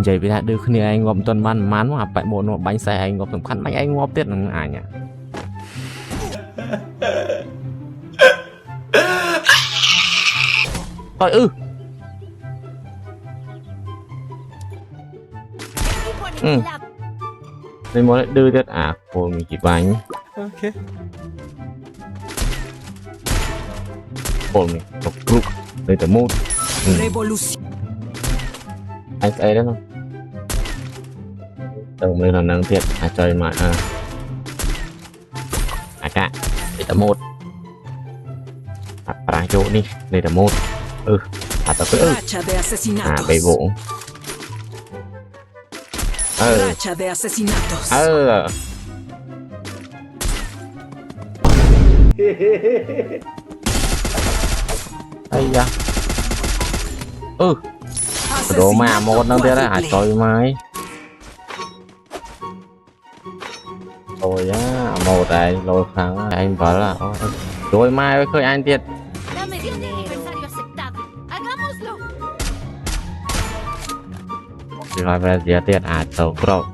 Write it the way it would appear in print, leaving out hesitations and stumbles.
vậy vì đã đưa khi anh ngộp tuần ban mán mà phải bộ nó bánh xe anh ngộp tầm khăn bánh anh ngộp tiết là ai nhỉ thôi nên muốn đưa tiết à cô mình chỉ bánh Ok. cô mình một group đây từ một anh sẽ đấy không từ mình làm năng thiệt à chơi mà cả đây từ một à chỗ đi đây từ một à tập bầy bộ ây da đồ mà một năng tiết là chơi máy rồi á một đây rồi kháng anh bảo là rồi mai với khơi anh tiết thì nói về dia tiết à tàu pro